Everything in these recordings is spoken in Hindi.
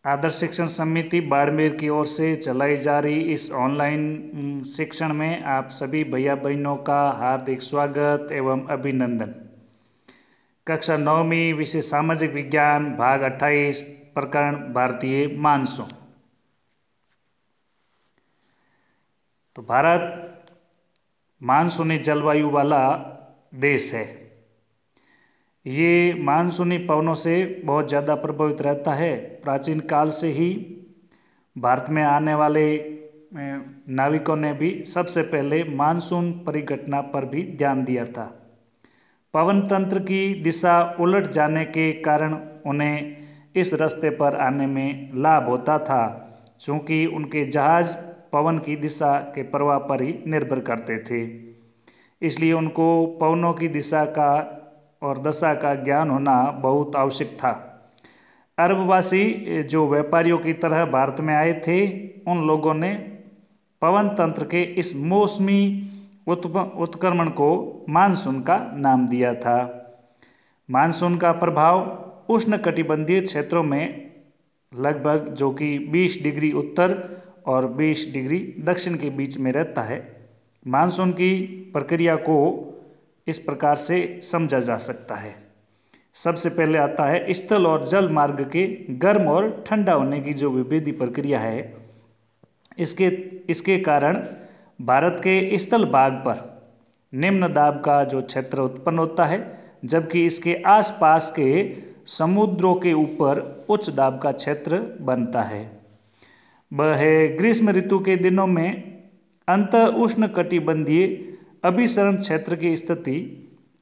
आदर्श शिक्षण समिति बाड़मेर की ओर से चलाई जा रही इस ऑनलाइन शिक्षण में आप सभी भैया बहनों का हार्दिक स्वागत एवं अभिनंदन। कक्षा 9वीं विषय सामाजिक विज्ञान भाग 28 प्रकरण भारतीय मानसून। तो भारत मानसूनी जलवायु वाला देश है। ये मानसूनी पवनों से बहुत ज़्यादा प्रभावित रहता है। प्राचीन काल से ही भारत में आने वाले नाविकों ने भी सबसे पहले मानसून परिघटना पर भी ध्यान दिया था। पवन तंत्र की दिशा उलट जाने के कारण उन्हें इस रास्ते पर आने में लाभ होता था, चूँकि उनके जहाज पवन की दिशा के प्रवाह पर ही निर्भर करते थे। इसलिए उनको पवनों की दिशा का और दशा का ज्ञान होना बहुत आवश्यक था। अरबवासी जो व्यापारियों की तरह भारत में आए थे, उन लोगों ने पवन तंत्र के इस मौसमी उत्क्रमण को मानसून का नाम दिया था। मानसून का प्रभाव उष्णकटिबंधीय क्षेत्रों में लगभग जो कि 20 डिग्री उत्तर और 20 डिग्री दक्षिण के बीच में रहता है। मानसून की प्रक्रिया को इस प्रकार से समझा जा सकता है। सबसे पहले आता है स्थल और जल मार्ग के गर्म और ठंडा होने की जो विभेदी प्रक्रिया है। इसके कारण भारत के स्थल भाग पर निम्न दाब का जो क्षेत्र उत्पन्न होता है, जबकि इसके आसपास के समुद्रों के ऊपर उच्च दाब का क्षेत्र बनता है। वह ग्रीष्म ऋतु के दिनों में अंत उष्णकटिबंधीय अभिसरण क्षेत्र की स्थिति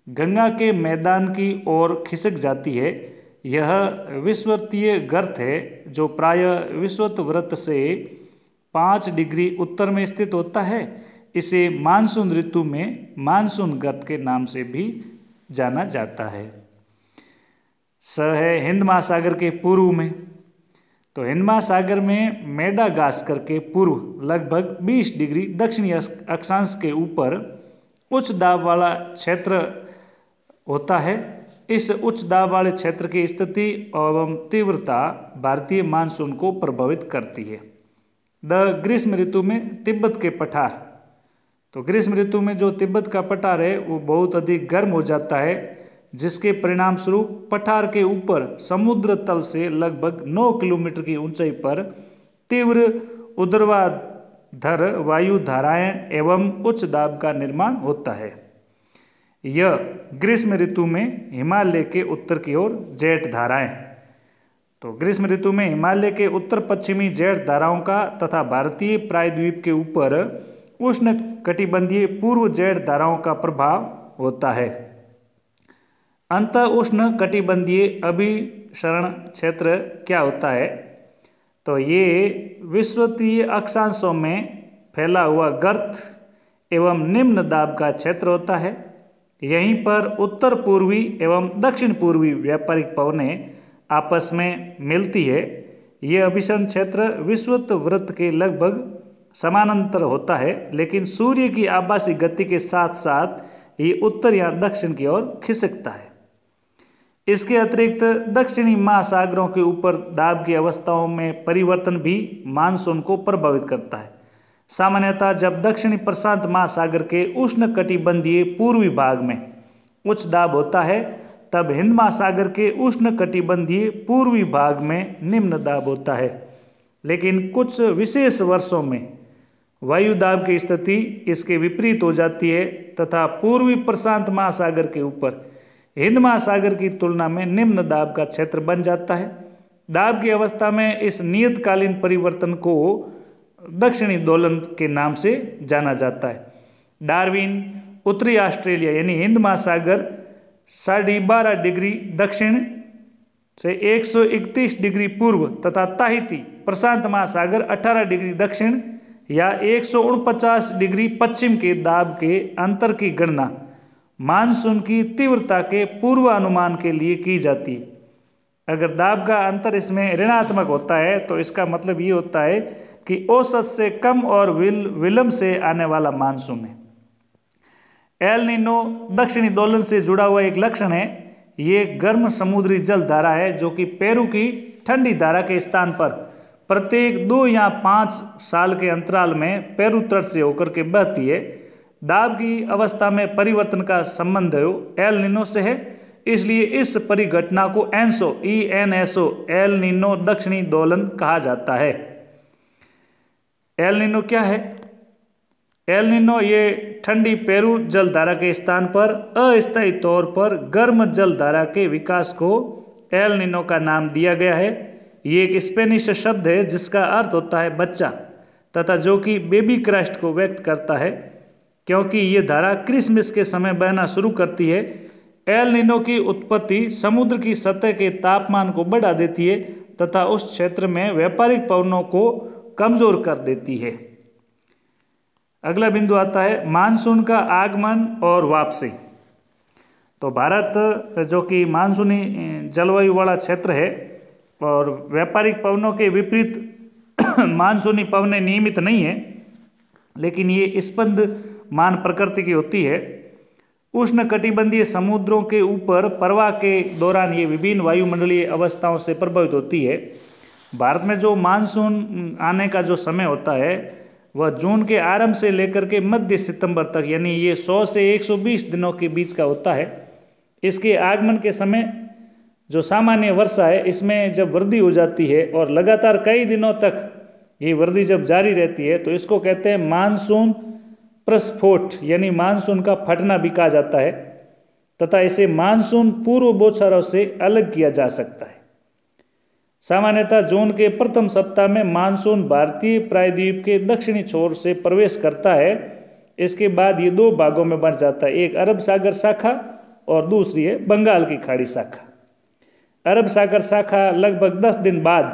गंगा के मैदान की ओर खिसक जाती है। यह विषुवतीय गर्त है जो प्रायः विषुवत वृत्त से 5 डिग्री उत्तर में स्थित होता है। इसे मानसून ऋतु में मानसून गर्त के नाम से भी जाना जाता है। है हिंद महासागर के पूर्व में। तो हिंद महासागर में मेडागास्कर के पूर्व लगभग 20 डिग्री दक्षिणी अक्षांश के ऊपर उच्च दाब वाला क्षेत्र होता है। इस उच्च दाब वाले क्षेत्र की स्थिति एवं तीव्रता भारतीय मानसून को प्रभावित करती है। ग्रीष्म ऋतु में तिब्बत के पठार। तो ग्रीष्म ऋतु में जो तिब्बत का पठार है वो बहुत अधिक गर्म हो जाता है, जिसके परिणाम स्वरूप पठार के ऊपर समुद्र तल से लगभग 9 किलोमीटर की ऊंचाई पर तीव्र ऊर्ध्वाधर वायु धाराएं एवं उच्च दाब का निर्माण होता है। यह ग्रीष्म ऋतु में हिमालय के उत्तर की ओर जेट धाराएं। तो ग्रीष्म ऋतु में हिमालय के उत्तर पश्चिमी जेट धाराओं का तथा भारतीय प्रायद्वीप के ऊपर उष्ण कटिबंधीय पूर्व जेट धाराओं का प्रभाव होता है। अंत उष्ण कटिबंधीय अभिसरण क्षेत्र क्या होता है? तो ये विषुवतीय अक्षांशों में फैला हुआ गर्त एवं निम्न दाब का क्षेत्र होता है। यहीं पर उत्तर पूर्वी एवं दक्षिण पूर्वी व्यापारिक पवनें आपस में मिलती है। ये अभिसरण क्षेत्र विषुवत वृत्त के लगभग समानांतर होता है, लेकिन सूर्य की आभासी गति के साथ साथ ये उत्तर या दक्षिण की ओर खिसकता है। इसके अतिरिक्त दक्षिणी महासागरों के ऊपर दाब की अवस्थाओं में परिवर्तन भी मानसून को प्रभावित करता है। सामान्यतः जब दक्षिणी प्रशांत महासागर के उष्ण कटिबंधीय पूर्वी भाग में उच्च दाब होता है, तब हिंद महासागर के उष्ण कटिबंधीय पूर्वी भाग में निम्न दाब होता है। लेकिन कुछ विशेष वर्षों में वायु दाब की स्थिति इसके विपरीत हो जाती है तथा पूर्वी प्रशांत महासागर के ऊपर हिंद महासागर की तुलना में निम्न दाब का क्षेत्र बन जाता है। दाब की अवस्था में इस नियतकालीन परिवर्तन को दक्षिणी दोलन के नाम से जाना जाता है। डार्विन उत्तरी ऑस्ट्रेलिया यानी हिंद महासागर 12.5 डिग्री दक्षिण से 131 डिग्री पूर्व तथा ताहिती प्रशांत महासागर 18 डिग्री दक्षिण या 149 डिग्री पश्चिम के दाब के अंतर की गणना मानसून की तीव्रता के पूर्वानुमान के लिए की जाती है। अगर दाब का अंतर इसमें ऋणात्मक होता है तो इसका मतलब ये होता है कि औसत से कम और विलंब से आने वाला मानसून है। एल नीनो दक्षिणी दोलन से जुड़ा हुआ एक लक्षण है। ये गर्म समुद्री जल धारा है जो कि पेरू की ठंडी धारा के स्थान पर प्रत्येक 2 या 5 साल के अंतराल में पेरू तट से होकर के बहती है। दाब की अवस्था में परिवर्तन का संबंध एल नीनो से है, इसलिए इस परिघटना को ENSO एल नीनो दक्षिणी दोलन कहा जाता है। एल नीनो क्या है? एल नीनो ये ठंडी पेरू जलधारा के स्थान पर अस्थायी तौर पर गर्म जलधारा के विकास को एल नीनो का नाम दिया गया है। ये एक स्पेनिश शब्द है जिसका अर्थ होता है बच्चा, तथा जो कि बेबी क्राइस्ट को व्यक्त करता है। क्योंकि ये धारा क्रिसमस के समय बहना शुरू करती है, एल नीनो की उत्पत्ति समुद्र की सतह के तापमान को बढ़ा देती है तथा उस क्षेत्र में व्यापारिक पवनों को कमजोर कर देती है। अगला बिंदु आता है मानसून का आगमन और वापसी। तो भारत जो कि मानसूनी जलवायु वाला क्षेत्र है और व्यापारिक पवनों के विपरीत मानसूनी पवनें नियमित नहीं है, लेकिन ये स्पंदमान प्रकृति की होती है। उष्णकटिबंधीय समुद्रों के ऊपर प्रवाह के दौरान ये विभिन्न वायुमंडलीय अवस्थाओं से प्रभावित होती है। भारत में जो मानसून आने का जो समय होता है वह जून के आरंभ से लेकर के मध्य सितंबर तक, यानी ये 100 से 120 दिनों के बीच का होता है। इसके आगमन के समय जो सामान्य वर्षा है इसमें जब वृद्धि हो जाती है और लगातार कई दिनों तक ये वृद्धि जब जारी रहती है तो इसको कहते हैं मानसून प्रस्फोट, यानी मानसून का फटना भी कहा जाता है। तथा इसे मानसून पूर्व बौछारों से अलग किया जा सकता है। सामान्यतः जून के प्रथम सप्ताह में मानसून भारतीय प्रायद्वीप के दक्षिणी छोर से प्रवेश करता है। इसके बाद ये 2 भागों में बंट जाता है, एक अरब सागर शाखा और दूसरी है बंगाल की खाड़ी शाखा। अरब सागर शाखा लगभग 10 दिन बाद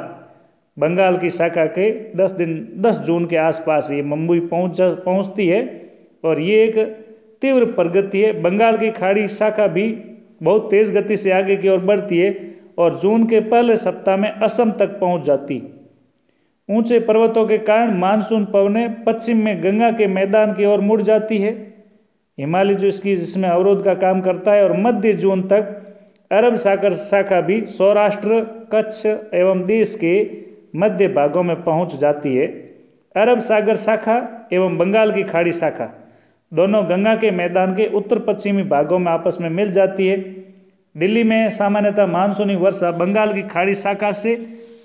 बंगाल की शाखा के 10 जून के आसपास ये मुंबई पहुंचती है और ये एक तीव्र प्रगति है। बंगाल की खाड़ी शाखा भी बहुत तेज गति से आगे की ओर बढ़ती है और जून के पहले सप्ताह में असम तक पहुंच जाती। ऊंचे पर्वतों के कारण मानसून पवनें पश्चिम में गंगा के मैदान की ओर मुड़ जाती है। हिमालय जो जिसमें अवरोध का काम करता है, और मध्य जून तक अरब सागर शाखा भी सौराष्ट्र, कच्छ एवं देश के मध्य भागों में पहुंच जाती है। अरब सागर शाखा एवं बंगाल की खाड़ी शाखा दोनों गंगा के मैदान के उत्तर पश्चिमी भागों में आपस में मिल जाती है। दिल्ली में सामान्यतः मानसूनी वर्षा बंगाल की खाड़ी शाखा से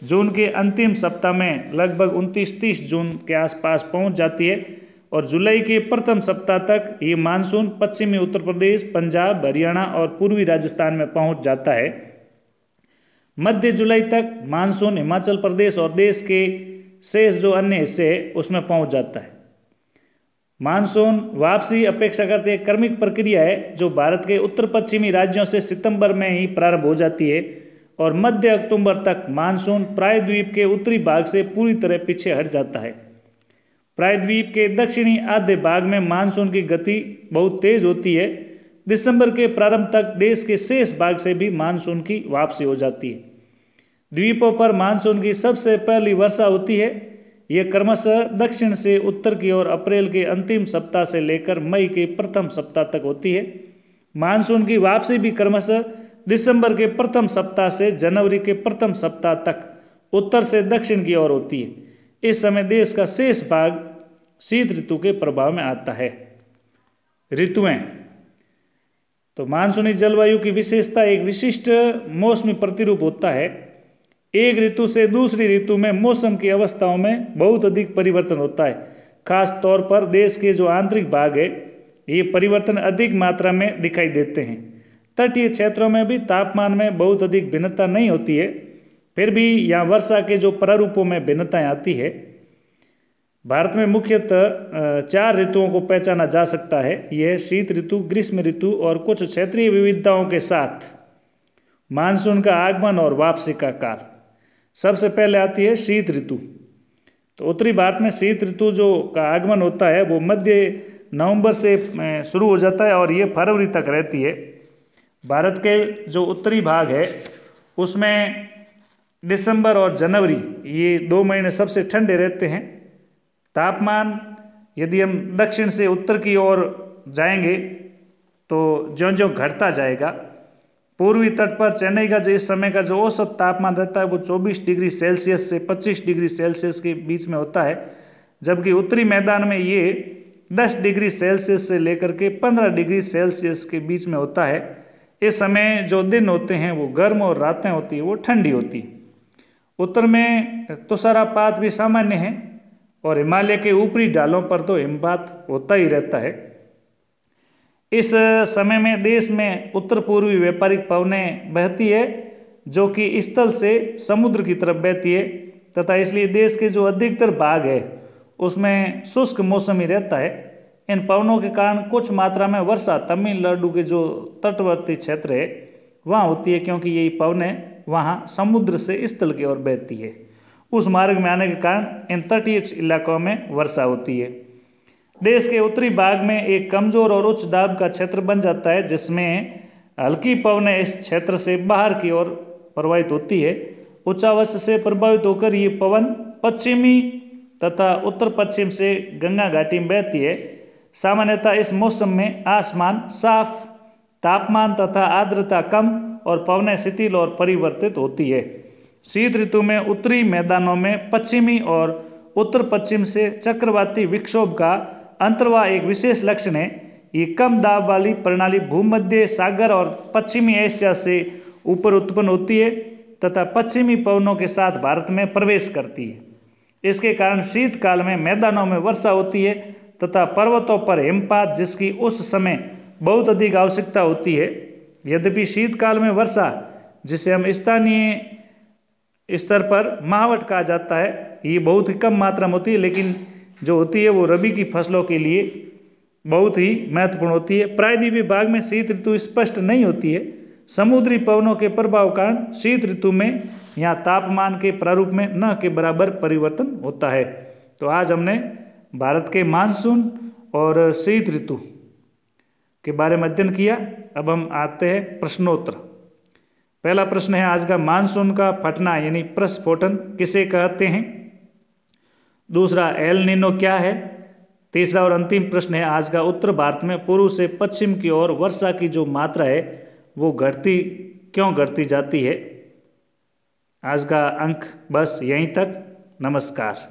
जून के अंतिम सप्ताह में लगभग 29-30 जून के आसपास पहुंच जाती है और जुलाई के प्रथम सप्ताह तक ये मानसून पश्चिमी उत्तर प्रदेश, पंजाब, हरियाणा और पूर्वी राजस्थान में पहुंच जाता है। मध्य जुलाई तक मानसून हिमाचल प्रदेश और देश के शेष जो अन्य हिस्से हैं उसमें पहुंच जाता है। मानसून वापसी अपेक्षाकृत एक क्रमिक प्रक्रिया है जो भारत के उत्तर पश्चिमी राज्यों से सितंबर में ही प्रारंभ हो जाती है और मध्य अक्टूबर तक मानसून प्रायद्वीप के उत्तरी भाग से पूरी तरह पीछे हट जाता है। प्रायद्वीप के दक्षिणी आधे भाग में मानसून की गति बहुत तेज होती है। दिसंबर के प्रारंभ तक देश के शेष भाग से भी मानसून की वापसी हो जाती है। द्वीपों पर मानसून की सबसे पहली वर्षा होती है। यह क्रमशः दक्षिण से उत्तर की ओर अप्रैल के अंतिम सप्ताह से लेकर मई के प्रथम सप्ताह तक होती है। मानसून की वापसी भी क्रमशः दिसंबर के प्रथम सप्ताह से जनवरी के प्रथम सप्ताह तक उत्तर से दक्षिण की ओर होती है। इस समय देश का शेष भाग शीत ऋतु के प्रभाव में आता है। ऋतुएं, तो मानसूनी जलवायु की विशेषता एक विशिष्ट मौसमी प्रतिरूप होता है। एक ऋतु से दूसरी ऋतु में मौसम की अवस्थाओं में बहुत अधिक परिवर्तन होता है। खास तौर पर देश के जो आंतरिक भाग है ये परिवर्तन अधिक मात्रा में दिखाई देते हैं। तटीय क्षेत्रों में भी तापमान में बहुत अधिक भिन्नता नहीं होती है, फिर भी यहाँ वर्षा के जो प्रारूपों में भिन्नताएं आती है। भारत में मुख्यतः 4 ऋतुओं को पहचाना जा सकता है। यह शीत ऋतु, ग्रीष्म ऋतु और कुछ क्षेत्रीय विविधताओं के साथ मानसून का आगमन और वापसी का काल। सबसे पहले आती है शीत ऋतु। तो उत्तरी भारत में शीत ऋतु जो का आगमन होता है वो मध्य नवंबर से शुरू हो जाता है और ये फरवरी तक रहती है। भारत के जो उत्तरी भाग है उसमें दिसंबर और जनवरी ये 2 महीने सबसे ठंडे रहते हैं। तापमान यदि हम दक्षिण से उत्तर की ओर जाएंगे तो ज्यों ज्यों घटता जाएगा। पूर्वी तट पर चेन्नई का जो इस समय का जो औसत तापमान रहता है वो 24 डिग्री सेल्सियस से 25 डिग्री सेल्सियस के बीच में होता है, जबकि उत्तरी मैदान में ये 10 डिग्री सेल्सियस से लेकर के 15 डिग्री सेल्सियस के बीच में होता है। इस समय जो दिन होते हैं वो गर्म और रातें होती है वो ठंडी होती है। उत्तर में तुषारपात भी सामान्य है और हिमालय के ऊपरी ढालों पर तो हिमपात होता ही रहता है। इस समय में देश में उत्तर पूर्वी व्यापारिक पवनें बहती है जो कि स्थल से समुद्र की तरफ बहती है, तथा इसलिए देश के जो अधिकतर भाग है उसमें शुष्क मौसम ही रहता है। इन पवनों के कारण कुछ मात्रा में वर्षा तमिलनाडु के जो तटवर्ती क्षेत्र है वहाँ होती है, क्योंकि यही पवनें वहाँ समुद्र से स्थल की ओर बहती है। उस मार्ग में आने के कारण इन तटीय इलाकों में वर्षा होती है। देश के उत्तरी भाग में एक कमजोर और उच्च दाब का क्षेत्र बन जाता है, जिसमें हल्की पवनें इस क्षेत्र से बाहर की ओर प्रवाहित होती है। उच्चावच से प्रभावित होकर ये पवन पश्चिमी तथा उत्तर पश्चिम से गंगा घाटी में बहती है। सामान्यतः इस मौसम में आसमान साफ, तापमान तथा आर्द्रता कम और पवनें शिथिल और परिवर्तित होती है। शीत ऋतु में उत्तरी मैदानों में पश्चिमी और उत्तर पश्चिम से चक्रवाती विक्षोभ का अंतर्वाह एक विशेष लक्षण है। ये कम दाब वाली प्रणाली भूमध्य सागर और पश्चिमी एशिया से ऊपर उत्पन्न होती है तथा पश्चिमी पवनों के साथ भारत में प्रवेश करती है। इसके कारण शीतकाल में मैदानों में वर्षा होती है तथा पर्वतों पर हिमपात, जिसकी उस समय बहुत अधिक आवश्यकता होती है। यद्यपि शीतकाल में वर्षा, जिसे हम स्थानीय स्तर पर महावट कहा जाता है, ये बहुत ही कम मात्रा में होती है, लेकिन जो होती है वो रबी की फसलों के लिए बहुत ही महत्वपूर्ण होती है। प्रायद्वीपीय भाग में शीत ऋतु स्पष्ट नहीं होती है। समुद्री पवनों के प्रभाव कारण शीत ऋतु में यहाँ तापमान के प्रारूप में न के बराबर परिवर्तन होता है। तो आज हमने भारत के मानसून और शीत ऋतु के बारे में अध्ययन किया। अब हम आते हैं प्रश्नोत्तर। पहला प्रश्न है आज का, मानसून का फटना यानी प्रस्फोटन किसे कहते हैं? दूसरा, एल नीनो क्या है? तीसरा और अंतिम प्रश्न है आज का, उत्तर भारत में पूर्व से पश्चिम की ओर वर्षा की जो मात्रा है वो क्यों घटती जाती है? आज का अंक बस यहीं तक। नमस्कार।